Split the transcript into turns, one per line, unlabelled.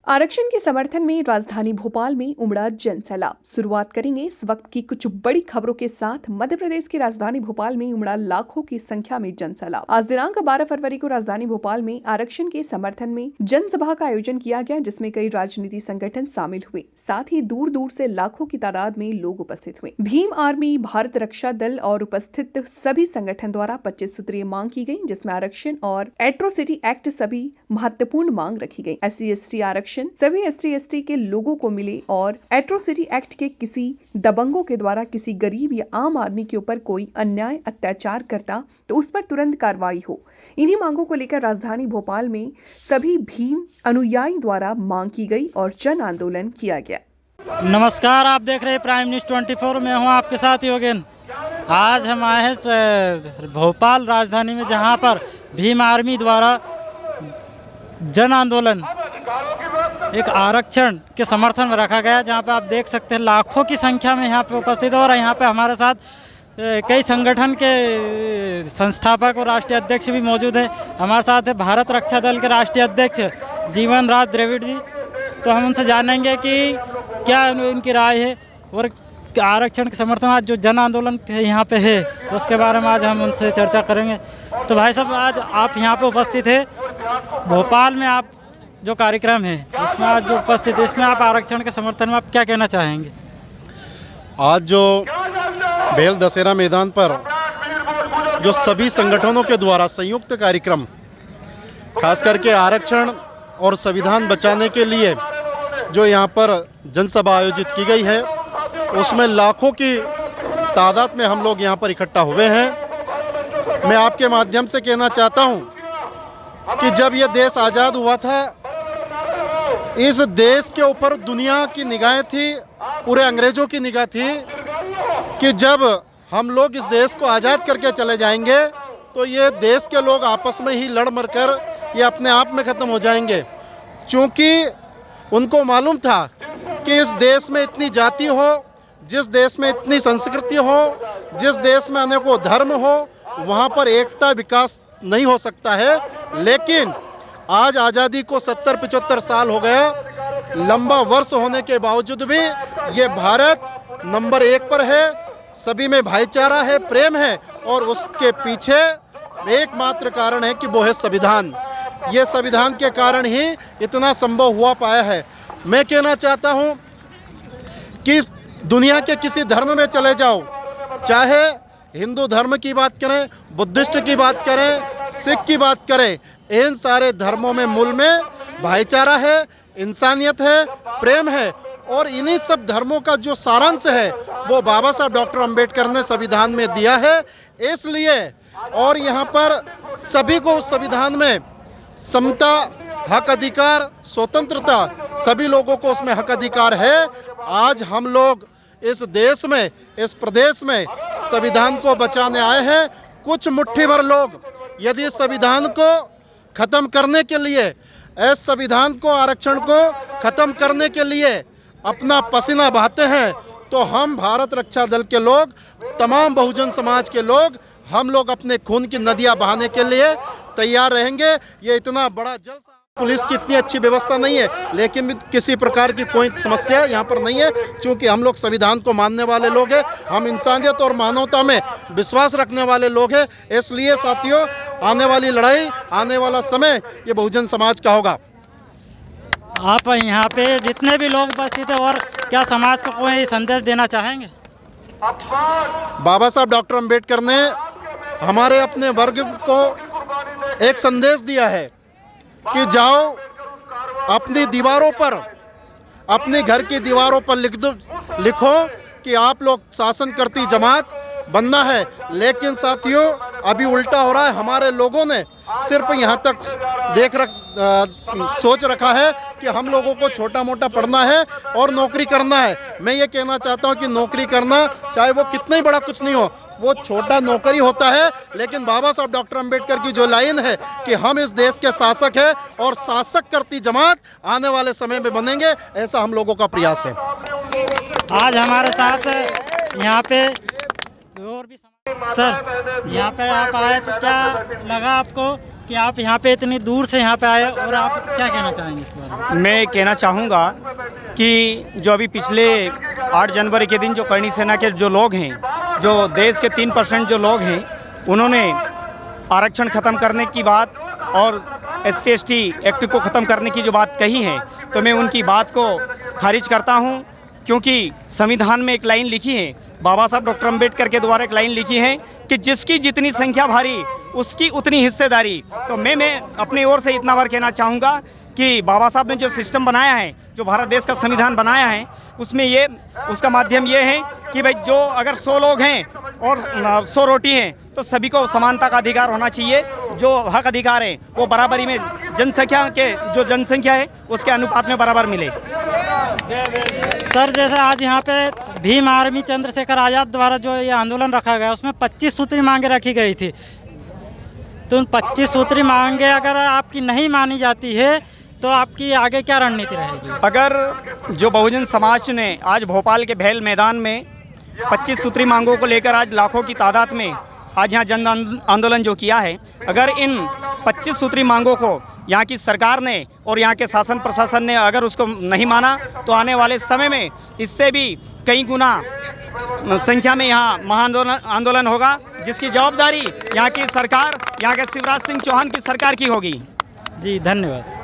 आरक्षण के समर्थन में राजधानी भोपाल में उमड़ा जनसैलाब। शुरुआत करेंगे इस वक्त की कुछ बड़ी खबरों के साथ। मध्य प्रदेश की राजधानी भोपाल में उमड़ा लाखों की संख्या में जनसैलाब। आज दिनांक 12 फरवरी को राजधानी भोपाल में आरक्षण के समर्थन में जनसभा का आयोजन किया गया, जिसमें कई राजनीतिक संगठन शामिल हुए। साथ ही दूर दूर से लाखों की तादाद में लोग उपस्थित हुए। भीम आर्मी, भारत रक्षा दल और उपस्थित सभी संगठन द्वारा 25 सूत्रीय मांग की गई, जिसमें आरक्षण और एट्रोसिटी एक्ट सभी महत्वपूर्ण मांग रखी गई। SC/ST आरक्षण सभी ST/ST के लोगों को मिले और एट्रोसिटी एक्ट के किसी दबंगों के द्वारा किसी गरीब या आम आदमी के ऊपर कोई अन्याय अत्याचार करता तो उस पर तुरंत कार्रवाई हो। इन्हीं मांगों को लेकर राजधानी भोपाल में सभी भीम अनुयायी द्वारा मांग की गई और जन आंदोलन किया गया।
नमस्कार, आप देख रहे हैं प्राइम न्यूज़ 24। मैं हूं आपके साथ योगेन। आज हम आए हैं भोपाल राजधानी में, जहां पर भीम आर्मी द्वारा जन आंदोलन एक आरक्षण के समर्थन में रखा गया, जहां पे आप देख सकते हैं लाखों की संख्या में यहाँ पे उपस्थित है। और यहाँ पे हमारे साथ कई संगठन के संस्थापक और राष्ट्रीय अध्यक्ष भी मौजूद हैं। हमारे साथ है भारत रक्षा दल के राष्ट्रीय अध्यक्ष जीवन राज द्रविड़ जी। तो हम उनसे जानेंगे कि क्या उनकी राय है और आरक्षण के समर्थन आज जो जन आंदोलन यहाँ पे है उसके बारे में आज हम उनसे चर्चा करेंगे। तो भाई साहब, आज आप यहाँ पे उपस्थित है भोपाल में, आप जो कार्यक्रम है उसमें आज जो उपस्थित है, इसमें आप आरक्षण के समर्थन में आप क्या कहना चाहेंगे?
आज जो बेल दशहरा मैदान पर जो सभी संगठनों के द्वारा संयुक्त कार्यक्रम, खास करके आरक्षण और संविधान बचाने के लिए जो यहाँ पर जनसभा आयोजित की गई है, उसमें लाखों की तादाद में हम लोग यहाँ पर इकट्ठा हुए हैं। मैं आपके माध्यम से कहना चाहता हूँ कि जब ये देश आज़ाद हुआ था, इस देश के ऊपर दुनिया की निगाहें थी, पूरे अंग्रेज़ों की निगाह थी कि जब हम लोग इस देश को आज़ाद करके चले जाएंगे तो ये देश के लोग आपस में ही लड़ मर कर ये अपने आप में ख़त्म हो जाएंगे। क्योंकि उनको मालूम था कि इस देश में इतनी जाति हो, जिस देश में इतनी संस्कृति हो, जिस देश में अनेकों धर्म हो, वहाँ पर एकता विकास नहीं हो सकता है। लेकिन आज आज़ादी को 70-75 साल हो गया, लंबा वर्ष होने के बावजूद भी ये भारत नंबर 1 पर है। सभी में भाईचारा है, प्रेम है, और उसके पीछे एकमात्र कारण है कि वो है संविधान। ये संविधान के कारण ही इतना संभव हुआ पाया है। मैं कहना चाहता हूँ कि दुनिया के किसी धर्म में चले जाओ, चाहे हिंदू धर्म की बात करें, बुद्धिस्ट की बात करें, सिख की बात करें, इन सारे धर्मों में मूल में भाईचारा है, इंसानियत है, प्रेम है। और इन्हीं सब धर्मों का जो सारांश है वो बाबा साहब डॉक्टर अंबेडकर ने संविधान में दिया है। इसलिए और यहाँ पर सभी को उस संविधान में समता, हक अधिकार, स्वतंत्रता, सभी लोगों को उसमें हक अधिकार है। आज हम लोग इस देश में, इस प्रदेश में संविधान को बचाने आए हैं। कुछ मुट्ठी भर लोग यदि इस संविधान को ख़त्म करने के लिए, इस संविधान को, आरक्षण को ख़त्म करने के लिए अपना पसीना बहाते हैं, तो हम भारत रक्षा दल के लोग, तमाम बहुजन समाज के लोग, हम लोग अपने खून की नदियां बहाने के लिए तैयार रहेंगे। ये इतना बड़ा जल, पुलिस की इतनी अच्छी व्यवस्था नहीं है, लेकिन किसी प्रकार की कोई समस्या यहाँ पर नहीं है, क्योंकि हम लोग संविधान को मानने वाले लोग हैं। हम इंसानियत और मानवता में विश्वास रखने वाले लोग हैं। इसलिए साथियों, आने वाली लड़ाई, आने वाला समय ये बहुजन समाज का होगा।
आप यहाँ पे जितने भी लोग उपस्थित हैं, और क्या समाज को कोई संदेश देना चाहेंगे?
बाबा साहब डॉक्टर अंबेडकर ने हमारे अपने वर्ग को एक संदेश दिया है कि जाओ अपनी दीवारों पर, अपने घर की दीवारों पर लिखो कि आप लोग शासन करती जमात बनना है। लेकिन साथियों, अभी उल्टा हो रहा है। हमारे लोगों ने सिर्फ यहाँ तक सोच रखा है कि हम लोगों को छोटा मोटा पढ़ना है और नौकरी करना है। मैं ये कहना चाहता हूँ कि नौकरी करना, चाहे वो कितना ही बड़ा कुछ नहीं हो, वो छोटा नौकरी होता है। लेकिन बाबा साहब डॉक्टर अंबेडकर की जो लाइन है कि हम इस देश के शासक हैं और शासक करती जमात आने वाले समय में बनेंगे, ऐसा हम लोगों का प्रयास है।
आज हमारे साथ यहाँ पे और भी सर, यहाँ पे आप आए तो क्या लगा आपको कि आप यहाँ पे इतनी दूर से यहाँ पे आए, और आप क्या कहना चाहेंगे इस बारे में?
मैं कहना चाहूँगा कि जो अभी पिछले 8 जनवरी के दिन जो करणी सेना के जो लोग हैं, जो देश के 3% जो लोग हैं, उन्होंने आरक्षण ख़त्म करने की बात और SC/ST एक्ट को ख़त्म करने की जो बात कही है, तो मैं उनकी बात को खारिज करता हूं, क्योंकि संविधान में एक लाइन लिखी है, बाबा साहब डॉक्टर अम्बेडकर के द्वारा एक लाइन लिखी है कि जिसकी जितनी संख्या भारी उसकी उतनी हिस्सेदारी। तो मैं अपनी ओर से इतना बार कहना चाहूँगा कि बाबा साहब ने जो सिस्टम बनाया है, जो भारत देश का संविधान बनाया है, उसमें उसका माध्यम ये है कि भाई जो अगर 100 लोग हैं और 100 रोटी हैं, तो सभी को समानता का अधिकार होना चाहिए। जो हक अधिकार है वो बराबरी में जो जनसंख्या है उसके अनुपात में बराबर मिले।
सर, जैसे आज यहाँ पे भीम आर्मी चंद्रशेखर आज़ाद द्वारा जो ये आंदोलन रखा गया, उसमें 25 सूत्री मांगे रखी गई थी। तो उन 25 सूत्री मांगे अगर आपकी नहीं मानी जाती है तो आपकी आगे क्या रणनीति रहेगी?
अगर जो बहुजन समाज ने आज भोपाल के भेल मैदान में 25 सूत्री मांगों को लेकर आज लाखों की तादाद में आज यहाँ जन आंदोलन जो किया है, अगर इन 25 सूत्री मांगों को यहाँ की सरकार ने और यहाँ के शासन प्रशासन ने अगर उसको नहीं माना, तो आने वाले समय में इससे भी कई गुना संख्या में यहाँ आंदोलन होगा, जिसकी जवाबदारी यहाँ की सरकार, यहाँ के शिवराज सिंह चौहान की सरकार की होगी।
जी, धन्यवाद।